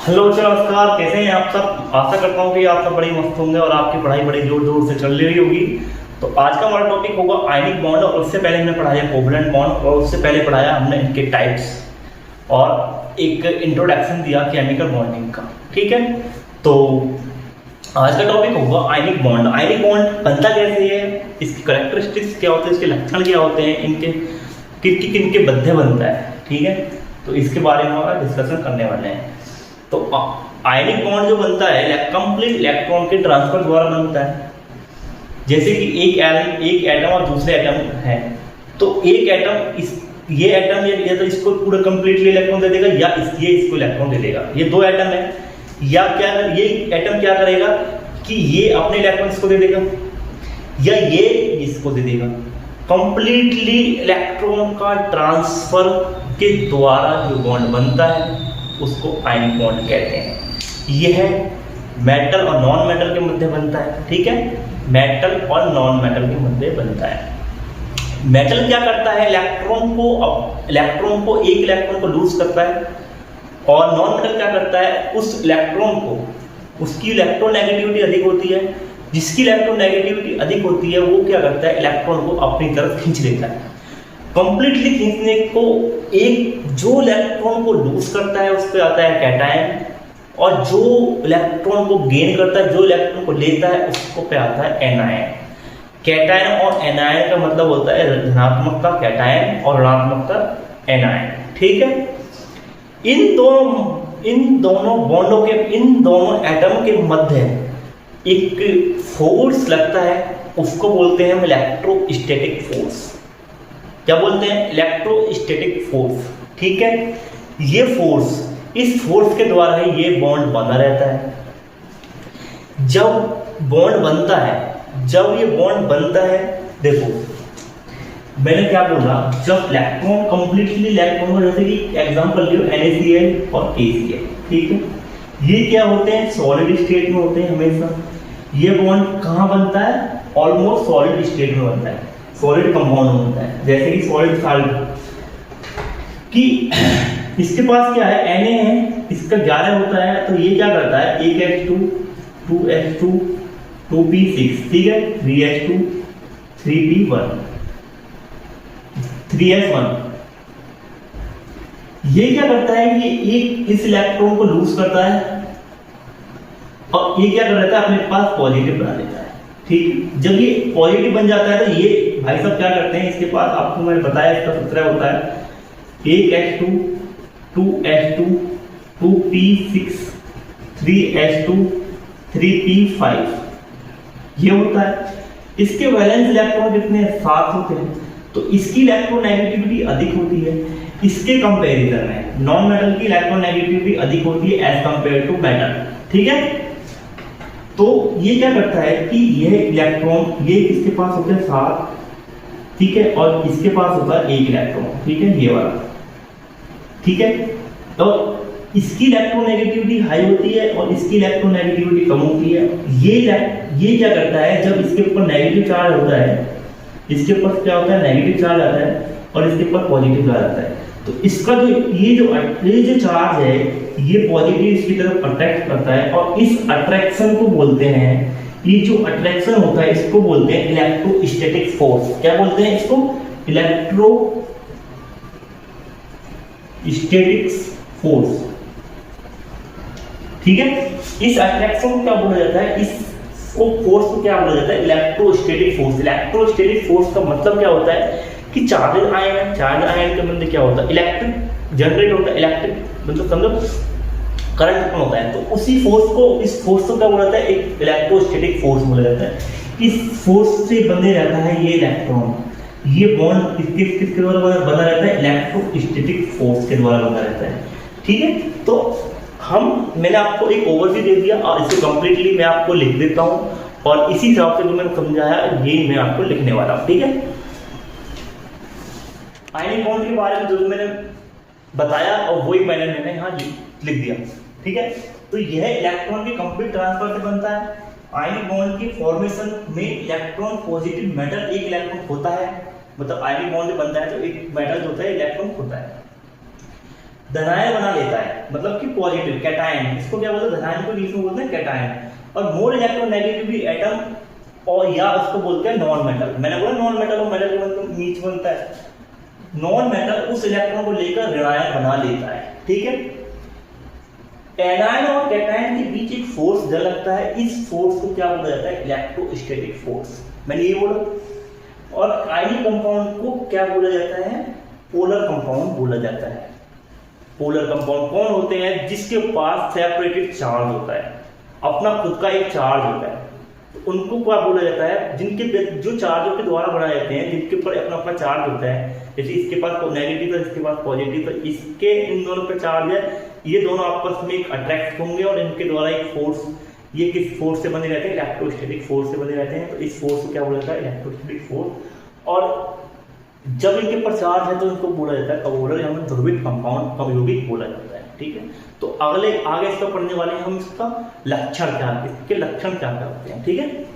Hello नमस्कार, कैसे हैं आप सब। आशा करता हूँ कि आप सब बड़े मस्त होंगे और आपकी पढ़ाई बड़ी जोर जोर से चल रही होगी। तो आज का हमारा टॉपिक होगा आयनिक बॉन्ड, और उससे पहले हमने पढ़ाया कोवलेंट बॉन्ड, और उससे पहले पढ़ाया हमने इनके टाइप्स और एक इंट्रोडक्शन दिया केमिकल बॉन्डिंग का। ठीक है, तो आज का टॉपिक होगा आयनिक बॉन्ड। आयनिक बॉन्ड बनता कैसे है, इसकी कैरेक्टरिस्टिक्स क्या होते हैं, इसके लक्षण क्या होते हैं, इनके किनके बद्धे बनता है। ठीक है, तो इसके बारे में हमारा डिस्कशन करने वाले हैं। तो आयनिक बॉन्ड जो बनता है कंप्लीट इलेक्ट्रॉन के ट्रांसफर द्वारा बनता है। जैसे कि एक एटम और दूसरे एटम है, तो एक एटम ये एटम या तो इसको पूरा कंप्लीटली इलेक्ट्रॉन दे देगा, या ये इसको इलेक्ट्रॉन दे देगा। ये दो एटम है, या क्या ये एटम क्या करेगा कि ये अपने इलेक्ट्रॉन इसको दे देगा, या ये इसको दे देगा। कंप्लीटली इलेक्ट्रॉन का ट्रांसफर के द्वारा जो बॉन्ड बनता है उसको आयनिक बॉन्ड कहते हैं। यह मेटल और नॉन मेटल के मध्य बनता है। ठीक है, मेटल और नॉन मेटल के मध्य बनता है। मेटल क्या करता है, इलेक्ट्रॉन को एक इलेक्ट्रॉन को लूज करता है, और नॉन मेटल क्या करता है, उस इलेक्ट्रॉन को, उसकी इलेक्ट्रॉन नेगेटिविटी अधिक होती है, जिसकी इलेक्ट्रॉन नेगेटिविटी अधिक होती है वो क्या करता है, इलेक्ट्रॉन को अपनी तरफ खींच लेता है। कंप्लीटली खींचने को एक जो इलेक्ट्रॉन को लूज करता है उस पर आता है कैटायन, और जो इलेक्ट्रॉन को गेन करता है, जो इलेक्ट्रॉन को लेता है, उसको पे आता है एनायन। कैटायन और एनायन का मतलब होता है धनात्मक का कैटायन और ऋणात्मक का एनायन। ठीक है, इन दोनों बॉन्डों के, इन दोनों एटम के मध्य एक फोर्स लगता है, उसको बोलते हैं हम इलेक्ट्रोस्टैटिक फोर्स। क्या बोलते हैं, इलेक्ट्रोस्टैटिक फोर्स। ठीक है, ये फोर्स, इस फोर्स के द्वारा ही ये बॉन्ड बना रहता है। जब बॉन्ड बनता है, जब ये बॉन्ड बनता है, देखो मैंने क्या बोला, जब इलेक्ट्रॉन कंप्लीटली इलेक्ट्रॉन, जैसे कि एग्जांपल लियो NaCl और KCl। ठीक है, ये क्या होते हैं, सॉलिड स्टेट में होते हैं हमेशा। ये बॉन्ड कहाँ बनता है, ऑलमोस्ट सॉलिड स्टेट में बनता है, सॉलिड कंपाउंड बनता है, जैसे कि सॉलिड साल्ट कि इसके पास क्या है, Na है, इसका 11 होता है, तो ये क्या करता है, 1H2 2H2 2P6, ठीक है, 3H2 3P1 3S1। ये क्या करता है कि एक इस इलेक्ट्रॉन को लूज करता है, और ये क्या कर देता है, अपने पास पॉजिटिव बना लेता है। ठीक, जब ये पॉजिटिव बन जाता है तो ये भाई साहब क्या करते हैं, इसके पास आपको मैंने बताया इसका सूत्र होता है 1H2 2H2 2P6 3H2 3P5, ये होता है। इसके वैलेंस इलेक्ट्रॉन कितने, 7 होते हैं, तो इसकी इलेक्ट्रॉन नेगेटिविटी अधिक होती है। इसके कंपैरिजन में नॉन मेटल की इलेक्ट्रॉन नेगेटिविटी अधिक होती है एज कंपेयर टू मेटल। ठीक है, तो ये क्या करता है कि यह इलेक्ट्रॉन, ये इसके पास होते हैं 7, ठीक है, और इसके पास होता है 1 इलेक्ट्रॉन। ठीक है, ये वाला। ठीक है, तो इसकी इलेक्ट्रॉन नेगेटिविटी हाई होती है और इसकी इलेक्ट्रॉन नेगेटिविटी कम होती है। ये क्या करता है, जब इसके ऊपर नेगेटिव चार्ज होता है, इसके ऊपर क्या होता है, नेगेटिव चार्ज आता है, और इसके ऊपर पॉजिटिव चार्ज आता है, तो इसका जो ये जो चार्ज है, ये पॉजिटिव इसकी तरफ अट्रैक्ट करता है, और इस अट्रैक्शन को बोलते हैं, ये जो अट्रैक्शन होता है इसको बोलते हैं इलेक्ट्रोस्टैटिक फोर्स। क्या बोलते हैं इसको, इलेक्ट्रोस्टैटिक फोर्स। ठीक है, इस अट्रैक्शन को क्या बोला जाता है, इसको फोर्स को क्या बोला जाता है, इलेक्ट्रोस्टैटिक फोर्स। इलेक्ट्रोस्टैटिक फोर्स का मतलब क्या होता है कि चार्ज आयन है, चार्ज आयन के मतलब क्या होता है, इलेक्ट्रिक जनरेट होता है, इलेक्ट्रिक मतलब समझो करंट उत्पन्न होता है, तो उसी फोर्स को, इस फोर्स को क्या बोला जाता है, एक इलेक्ट्रोस्टैटिक फोर्स बोला जाता है। इस फोर्स से बने रहता है ये इलेक्ट्रॉन, ये बॉन्ड किसके द्वारा बना रहता है, इलेक्ट्रोस्टैटिक फोर्स के द्वारा बना रहता है। ठीक है, तो मैंने आपको एक ओवरव्यू दे दिया, और इसे कंप्लीटली मैं आपको लिख देता हूँ, और इसी हिसाब से जो मैंने समझाया ये मैं आपको लिखने वाला हूँ। ठीक है, आयनिक बॉन्ड के बारे में जो मैंने बताया और वही मैंने यहाँ लिख दिया। ठीक है, तो यह इलेक्ट्रॉन के कंप्लीट ट्रांसफर से बनता है। आयनिक बॉन्ड की फॉर्मेशन में इलेक्ट्रॉन पॉजिटिव मेटल एक इलेक्ट्रॉन होता है, मतलब आयनिक बॉन्ड बनता है तो एक मेटल जो होता है इलेक्ट्रॉन होता है। धनायन बना लेता है, मतलब कि पॉजिटिव कैटायन, इसको क्या बोलते हैं, धनायन को इंग्लिश में बोलते हैं कैटायन। और मोर इलेक्ट्रोनेगेटिविटी एटम, और या उसको बोलते हैं नॉन मेटल। मैंने बोला नॉन मेटल और मेटल का मतलब नीच बनता है। नॉन मेटल उस इलेक्ट्रॉन को लेकर ऋणायन बना लेता है, ठीक है। एनायन और कैटायन के बीच एक फोर्स जल लगता है, इस फोर्स को क्या बोला जाता है, इलेक्ट्रोस्टैटिक फोर्स, मैंने ये बोला। और आयनिक कंपाउंड को क्या बोला जाता है, पोलर कंपाउंड बोला जाता है। पोलर कंपाउंड कौन होते हैं, जिसके पास सेपरेटेड चार्ज होता है, अपना खुद का एक चार्ज होता है, उनको क्या बोला जाता है, जिनके जो चार्जों के द्वारा बनाए जाते हैं, जिनके ऊपर अपना अपना चार्ज होता है, जैसे इसके पास नेगेटिव है, इसके पास पॉजिटिव है, इसके इन दोनों पे चार्ज है, ये दोनों आपस में एक अट्रैक्ट होंगे और इनके द्वारा एक फोर्स, ये किस फोर्स से बने रहते हैं, इलेक्ट्रोस्टैटिक फोर्स से बने रहते हैं। तो इस फोर्स को क्या बोला जाता है, इलेक्ट्रोस्टैटिक फोर्स। और जब इनके पर चार्ज है तो इनको बोला जाता है कवोलर या ध्रुवित कंपाउंड, कवयौगिक बोला जाता है, ठीक है। तो आगे इसका पढ़ने वाले हम इसका लक्षण क्या, इसके लक्षण क्या क्या होते हैं, ठीक है।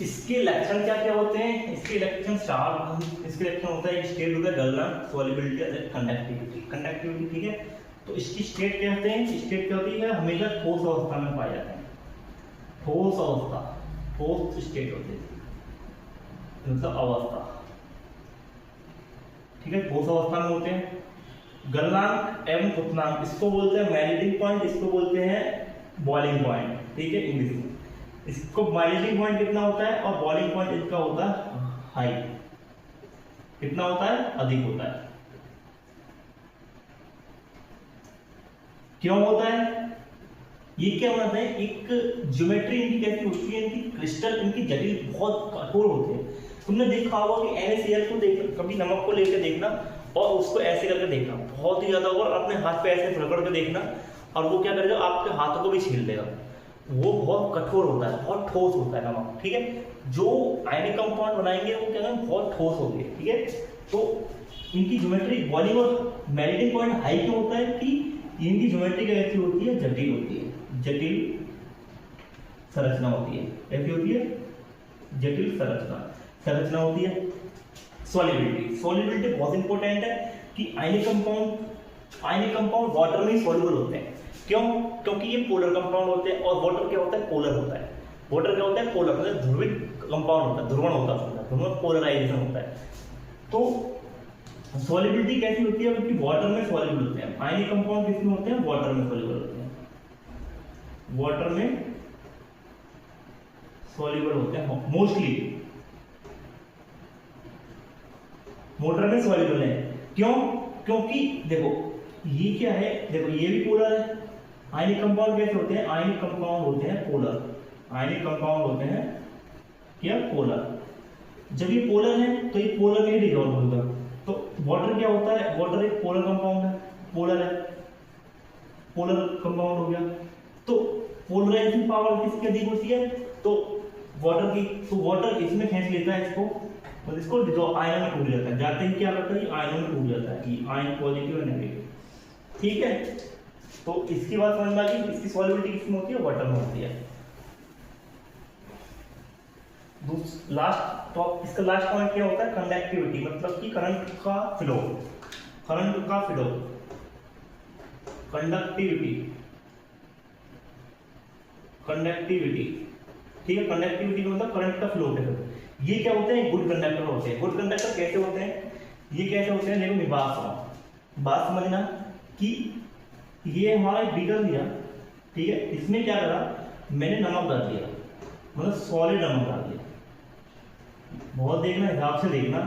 इसके लक्षण क्या क्या होते हैं, इसके लक्षण चार, इसके लक्षण होता है, एक स्टेट होता है गलनांक, सॉल्युबिलिटी, कंडक्टिविटी, ठीक है। तो इसकी स्टेट क्या होते हैं, स्टेट क्या होती है, हमेशा ठोस अवस्था में पाए जाते हैं, ठोस अवस्था, ठोस स्टेट होती है, मतलब अवस्था, ठीक है, ठोस अवस्था में होते हैं। गलनांक एवं क्वथनांक, इसको बोलते हैं मेल्टिंग पॉइंट, इसको बोलते हैं बॉइलिंग पॉइंट, ठीक है, इंग्लिश में। इसको मेल्टिंग पॉइंट कितना होता है और बॉइलिंग पॉइंट इसका होता है हाई, कितना होता है, अधिक होता है। क्यों होता है, ये क्या होता है, एक ज्योमेट्री इनकी कैसी होती है, इनकी क्रिस्टल, इनकी जटिल बहुत कठोर होते हैं। तुमने देखा होगा कि NaCl को देखना, कभी नमक को लेकर देखना और उसको ऐसे करके देखना, बहुत ही ज्यादा होगा, और अपने हाथ पे ऐसे रगड़ के देखना और वो क्या करेगा, आपके हाथों को भी छील देगा। वो बहुत कठोर होता है, बहुत ठोस होता है नमक, ठीक है। जो आयनिक कंपाउंड बनाएंगे वो क्या है, बहुत ठोस होगी, ठीक है। तो इनकी ज्योमेट्री, बॉइलिंग और मेल्टिंग पॉइंट हाई क्यों होता है कि इनकी ज्योमेट्री कैसी होती है, जटिल होती है, जटिल संरचना होती है, कैसी होती है, जटिल संरचना होती है। सॉल्युबिलिटी बहुत इंपॉर्टेंट है कि आयनिक कंपाउंड वाटर में सॉल्युबल होते हैं। क्यों, क्योंकि ये पोलर कंपाउंड होते हैं, और वाटर क्या होता है, पोलर होता है। वाटर क्या होता है, पोलर, मतलब ध्रुवित कंपाउंड होता है, ध्रुवण होता है, ध्रुवण पोलराइजेशन होता है। तो सॉल्युबिलिटी कैसी होती है, क्योंकि वाटर में सॉल्युबल होते हैं। आयनिक कंपाउंड किसमें होते हैं, वाटर में सॉल्युबल होते हैं, वाटर में सॉल्युबल होते हैं मोस्टली, मोटर में सॉल्युबल है। क्यों, क्योंकि देखो ये क्या है, देखो ये भी पोलर है। आयनिक कंपाउंड कैसे होते हैं, आयनिक कंपाउंड होते हैं पोलर, आयनिक कंपाउंड होते हैं क्या, पोलर। जब ये पोलर है तो ये पोलर में ही डिसॉल्व होगा। तो वाटर क्या होता है, वाटर एक पोलर कंपाउंड है, पोलर है, पोलर कंपाउंड हो गया। तो पोलराइजिंग पावर किसकी अधिक होती है, तो वाटर की। तो वाटर इसमें खींच लेता है इसको, और इसको जो आयन में टूट जाता है, जाते ही क्या करता है, आयन में टूट जाता है, कि आयन पॉजिटिव और नेगेटिव, ठीक है। तो इसकी बात समझ में आ गई, इसकी सॉल्युबिलिटी किसमें होती है, वाटर में होती है। लास्ट टॉप, इसका लास्ट पॉइंट क्या होता है, कंडक्टिविटी, मतलब कि करंट का फ्लो, कंडक्टिविटी, ठीक है। कंडक्टिविटी मतलब करंट का फ्लो कैसे, ये क्या होते हैं, गुड कंडक्टर होते हैं। गुड कंडक्टर कैसे होते हैं, ये कैसे होते हैं, देखो मैं बात समझना कि ये हमारा एक बीकर दिया, ठीक है, इसमें क्या करा, मैंने नमक डाल दिया, मतलब सॉलिड नमक डाल दिया। बहुत देखना, हिसाब से देखना,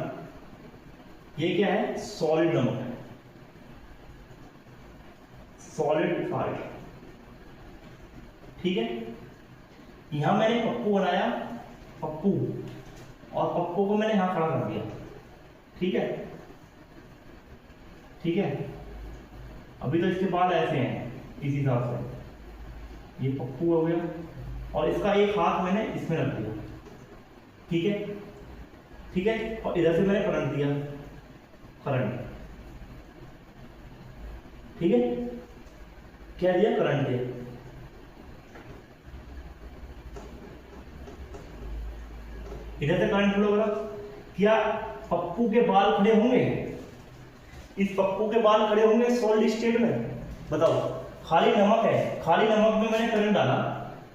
ये क्या है, सॉलिड नमक है, सॉलिड सॉल्ट, ठीक है। यहां मैंने पप्पू बनाया, पप्पू, और पप्पू को मैंने यहां खड़ा कर दिया, ठीक है, ठीक है। अभी तो इसके बाल ऐसे हैं, इस हिसाब से ये पप्पू हो गया, और इसका एक हाथ मैंने इसमें रख दिया, ठीक है, ठीक है। और इधर से मैंने करंट दिया, करंट, ठीक है, क्या दिया, करंट दिया। इधर से करंट फ्लो होगा। क्या पप्पू के बाल खड़े होंगे? इस पप्पू के बाल खड़े होंगे सॉलिड स्टेट में? बताओ, खाली नमक है, खाली नमक में मैंने करंट डाला,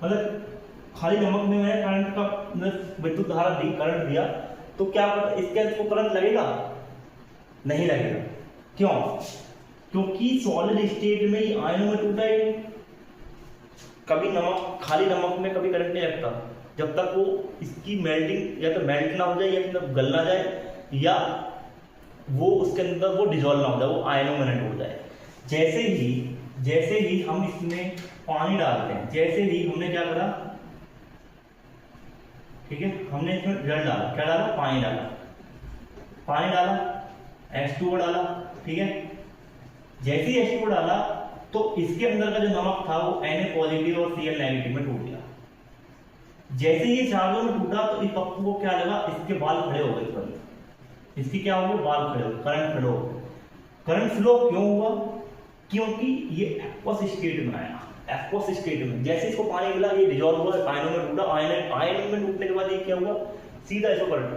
मतलब खाली नमक में मैंने करंट का विद्युत धारा दी, करंट दिया, तो क्या इसके अंदर को करंट लगेगा? नहीं लगेगा। क्यों? क्योंकि सॉलिड स्टेट में ही आयनों में टूटा है। कभी नमक, खाली नमक में कभी करंट नहीं लगता जब तक वो इसकी मेल्टिंग या तो मेल्ट ना हो जाए या फिर गल ना जाए या वो उसके अंदर वो डिजोल्व ना हो जाए, वो आयनों में न टूट जाए। जैसे ही हम इसमें पानी डालते हैं, जैसे ही हमने क्या करा, ठीक है, हमने इसमें जल डाला, क्या डाला? पानी डाला, H2O डाला, ठीक है। जैसे ही H2O डाला तो इसके अंदर का जो नमक था वो Na पॉजिटिव और Cl नेगेटिव में टूट गया। जैसे ही चारों में टूटा तो इस पप्पू को क्या लगा? इसके बाल खड़े हो गए, इसकी क्या हो गए? बाल खड़े हो गए, करंट फ्लो हो गया। करंट फ्लो क्यों हुआ? क्योंकि ये एक्वस स्टेट में आया। एक्वस स्टेट में जैसे इसको पानी मिला, ये डिजॉल्व हुआ, आयनों में टूटा, आयन में टूटने के बाद ये क्या हुआ? सीधा इसको करंट,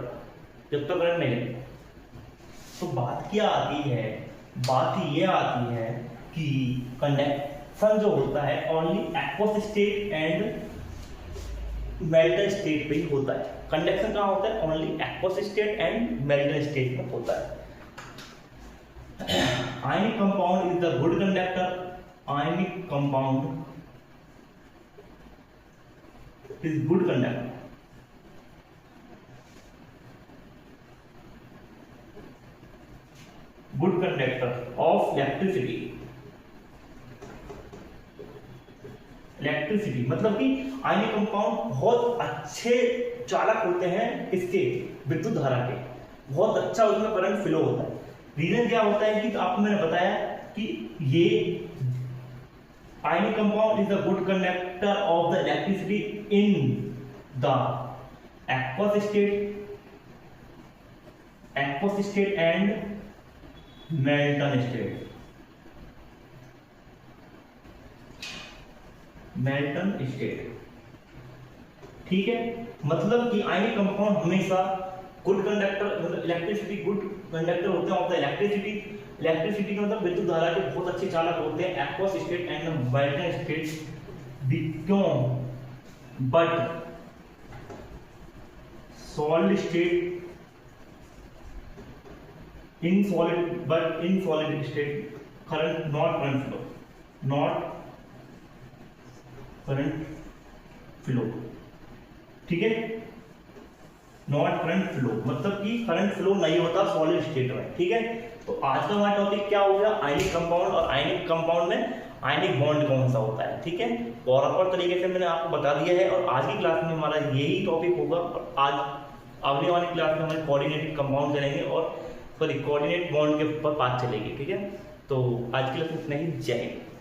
जब तक करंट नहीं लगा। तो बात क्या आती है? बात ये आती है कि कंडक्शन जो होता है only aqueous state and molten state पे ही होता है। कंडक्शन कहाँ होता है? Only aqueous state and molten state में होता है। Ionic compound is the good conductor. Ionic compound is good conductor. Good conductor of electricity. Electricity मतलब कि आयनिक कंपाउंड बहुत अच्छे चालक होते हैं, इसके विद्युत धारा के, बहुत अच्छा उसमें करंट फ्लो होता है। रीजन क्या होता है कि आपको मैंने बताया कि ये ionic compound is the good conductor of the electricity in the aqueous state and molten state. Merton state, ठीक है। मतलब कि आयनिक कंपाउंड हमेशा गुड कंडक्टर, मतलब इलेक्ट्रिसिटी गुड कंडक्टर होते हैं ऑफ द इलेक्ट्रिसिटी का मतलब विद्युत धारा के बहुत अच्छे चालक होते हैं aqueous state and molten state. क्यों? But solid state, in solid state current not current flow, ठीक है। नॉट करंट फ्लो मतलब कि करंट फ्लो नहीं होता सॉलिड स्टेट में, ठीक है। तो आज का हमारा टॉपिक क्या हो गया? आयनिक कंपाउंड, और आयनिक कंपाउंड में आयनिक बॉन्ड कौन सा होता है, ठीक है। प्रॉपर तरीके से मैंने आपको बता दिया है और आज की क्लास में हमारा यही टॉपिक होगा। और आज अगली वाली क्लास में हमारे कोऑर्डिनेटेड कंपाउंड चलेंगे और सॉरी कोऑर्डिनेट बॉन्ड के ऊपर बात चलेगी, ठीक है। तो आज की क्लास में इतना ही। जय हिंद।